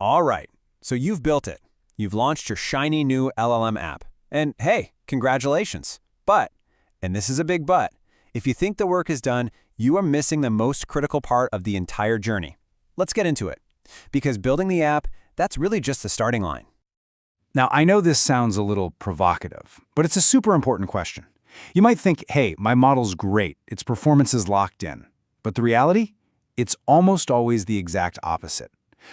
All right, so you've built it. You've launched your shiny new LLM app. And hey, congratulations. But, and this is a big but, if you think the work is done, you are missing the most critical part of the entire journey. Let's get into it. Because building the app, that's really just the starting line. Now, I know this sounds a little provocative, but it's a super important question. You might think, hey, my model's great, its performance is locked in. But the reality? It's almost always the exact opposite.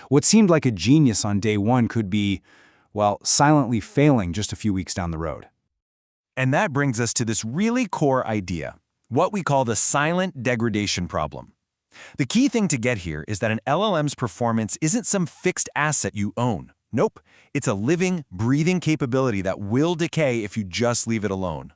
What seemed like a genius on day one could be, well, silently failing just a few weeks down the road. And that brings us to this really core idea, what we call the silent degradation problem. The key thing to get here is that an LLM's performance isn't some fixed asset you own. Nope, it's a living, breathing capability that will decay if you just leave it alone.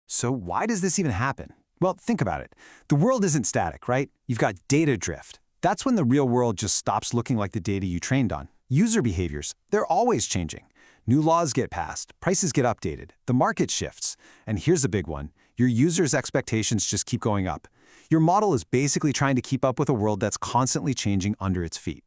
So why does this even happen? Well, think about it. The world isn't static, right? You've got data drift. That's when the real world just stops looking like the data you trained on. User behaviors, they're always changing. New laws get passed, prices get updated, the market shifts. And here's a big one. Your users' expectations just keep going up. Your model is basically trying to keep up with a world that's constantly changing under its feet.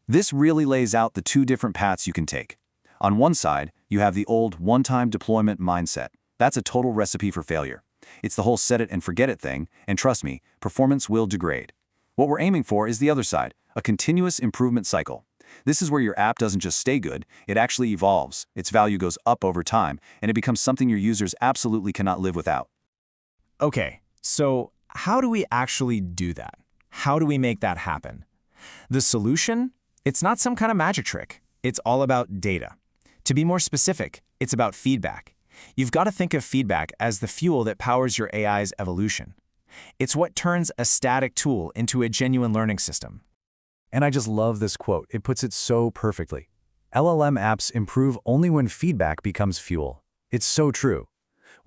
This really lays out the two different paths you can take. On one side, you have the old one-time deployment mindset. That's a total recipe for failure. It's the whole set it and forget it thing, and trust me, performance will degrade. What we're aiming for is the other side, a continuous improvement cycle. This is where your app doesn't just stay good, it actually evolves, its value goes up over time, and it becomes something your users absolutely cannot live without. Okay, so how do we actually do that? How do we make that happen? The solution? It's not some kind of magic trick. It's all about data. To be more specific, it's about feedback. You've got to think of feedback as the fuel that powers your AI's evolution. It's what turns a static tool into a genuine learning system. And I just love this quote. It puts it so perfectly. LLM apps improve only when feedback becomes fuel. It's so true.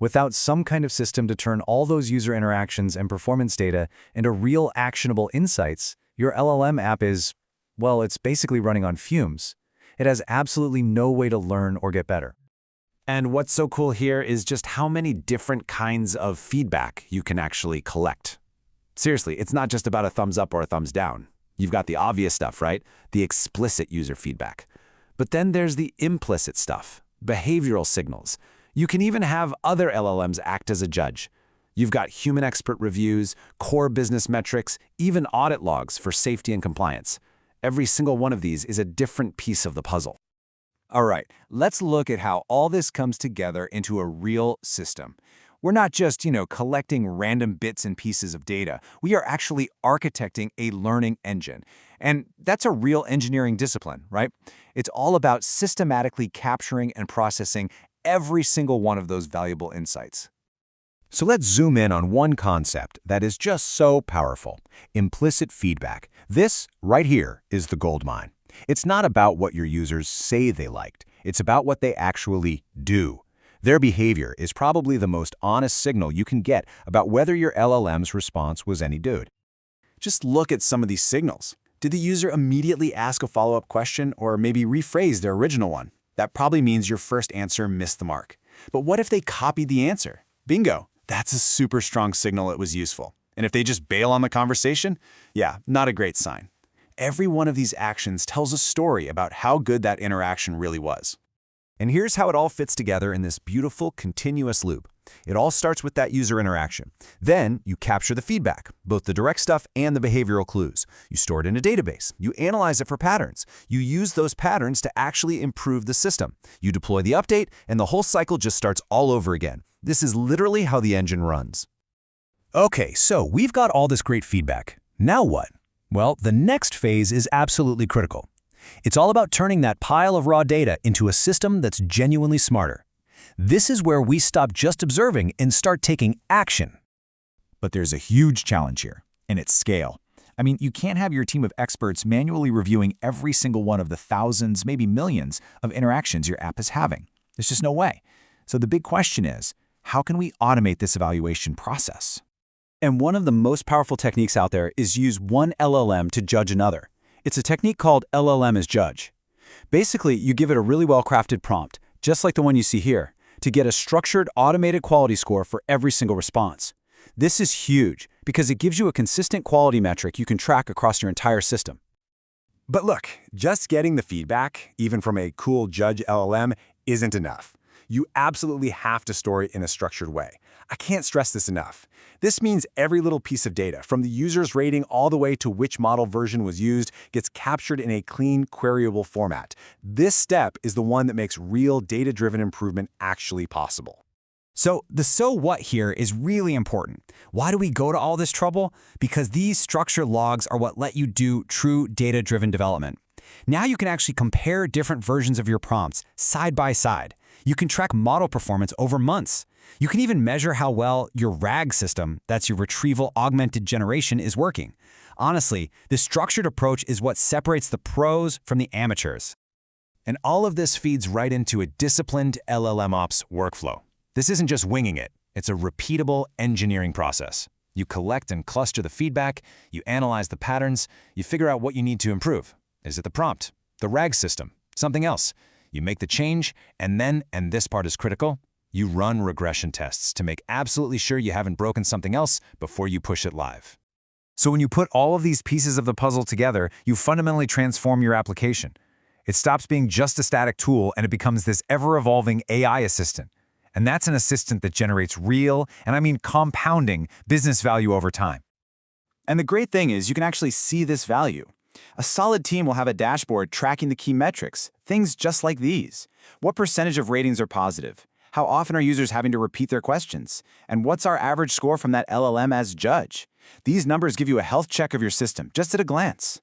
Without some kind of system to turn all those user interactions and performance data into real actionable insights, your LLM app is, well, it's basically running on fumes. It has absolutely no way to learn or get better. And what's so cool here is just how many different kinds of feedback you can actually collect. Seriously, it's not just about a thumbs up or a thumbs down. You've got the obvious stuff, right? The explicit user feedback. But then there's the implicit stuff, behavioral signals. You can even have other LLMs act as a judge. You've got human expert reviews, core business metrics, even audit logs for safety and compliance. Every single one of these is a different piece of the puzzle. All right, let's look at how all this comes together into a real system. We're not just, collecting random bits and pieces of data. We are actually architecting a learning engine. And that's a real engineering discipline, right? It's all about systematically capturing and processing every single one of those valuable insights. So let's zoom in on one concept that is just so powerful: implicit feedback. This, right here, is the goldmine. It's not about what your users say they liked. It's about what they actually do. Their behavior is probably the most honest signal you can get about whether your LLM's response was any good. Just look at some of these signals. Did the user immediately ask a follow-up question or maybe rephrase their original one? That probably means your first answer missed the mark. But what if they copied the answer? Bingo! That's a super strong signal it was useful. And if they just bail on the conversation? Yeah, not a great sign. Every one of these actions tells a story about how good that interaction really was. And here's how it all fits together in this beautiful, continuous loop. It all starts with that user interaction. Then you capture the feedback, both the direct stuff and the behavioral clues. You store it in a database. You analyze it for patterns. You use those patterns to actually improve the system. You deploy the update, and the whole cycle just starts all over again. This is literally how the engine runs. Okay, so we've got all this great feedback. Now what? Well, the next phase is absolutely critical. It's all about turning that pile of raw data into a system that's genuinely smarter. This is where we stop just observing and start taking action. But there's a huge challenge here, and it's scale. I mean, you can't have your team of experts manually reviewing every single one of the thousands, maybe millions, of interactions your app is having. There's just no way. So the big question is, how can we automate this evaluation process? And one of the most powerful techniques out there is use one LLM to judge another. It's a technique called LLM as judge. Basically, you give it a really well-crafted prompt, just like the one you see here, to get a structured, automated quality score for every single response. This is huge because it gives you a consistent quality metric you can track across your entire system. But look, just getting the feedback, even from a cool judge LLM, isn't enough. You absolutely have to store it in a structured way. I can't stress this enough. This means every little piece of data, from the user's rating all the way to which model version was used, gets captured in a clean, queryable format. This step is the one that makes real data-driven improvement actually possible. So the so what here is really important. Why do we go to all this trouble? Because these structured logs are what let you do true data-driven development. Now you can actually compare different versions of your prompts side by side. You can track model performance over months. You can even measure how well your RAG system, that's your retrieval augmented generation, is working. Honestly, this structured approach is what separates the pros from the amateurs. And all of this feeds right into a disciplined LLM ops workflow. This isn't just winging it. It's a repeatable engineering process. You collect and cluster the feedback, you analyze the patterns, you figure out what you need to improve. Is it the prompt, the RAG system, something else? You make the change, and then, and this part is critical, you run regression tests to make absolutely sure you haven't broken something else before you push it live. So when you put all of these pieces of the puzzle together, you fundamentally transform your application. It stops being just a static tool and it becomes this ever-evolving AI assistant. And that's an assistant that generates real, and I mean compounding, business value over time. And the great thing is you can actually see this value. A solid team will have a dashboard tracking the key metrics, things just like these. What percentage of ratings are positive? How often are users having to repeat their questions? And what's our average score from that LLM as judge? These numbers give you a health check of your system, just at a glance.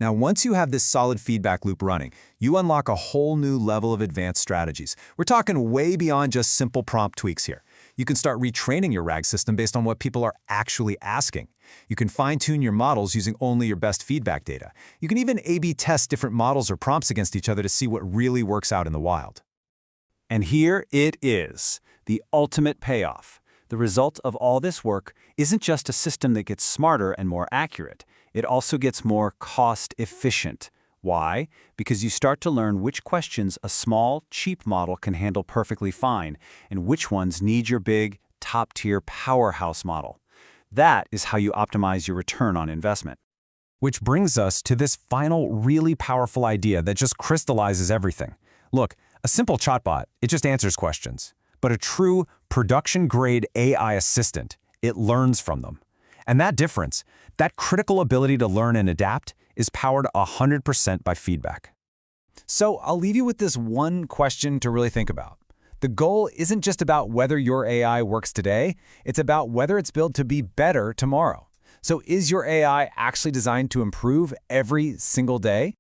Now, once you have this solid feedback loop running, you unlock a whole new level of advanced strategies. We're talking way beyond just simple prompt tweaks here. You can start retraining your RAG system based on what people are actually asking. You can fine-tune your models using only your best feedback data. You can even A/B test different models or prompts against each other to see what really works out in the wild. And here it is, the ultimate payoff. The result of all this work isn't just a system that gets smarter and more accurate. It also gets more cost-efficient. Why? Because you start to learn which questions a small, cheap model can handle perfectly fine, and which ones need your big, top-tier powerhouse model. That is how you optimize your return on investment. Which brings us to this final really powerful idea that just crystallizes everything. Look, a simple chatbot, it just answers questions. But a true production-grade AI assistant, it learns from them. And that difference, that critical ability to learn and adapt, is powered 100% by feedback. So I'll leave you with this one question to really think about. The goal isn't just about whether your AI works today, it's about whether it's built to be better tomorrow. So is your AI actually designed to improve every single day?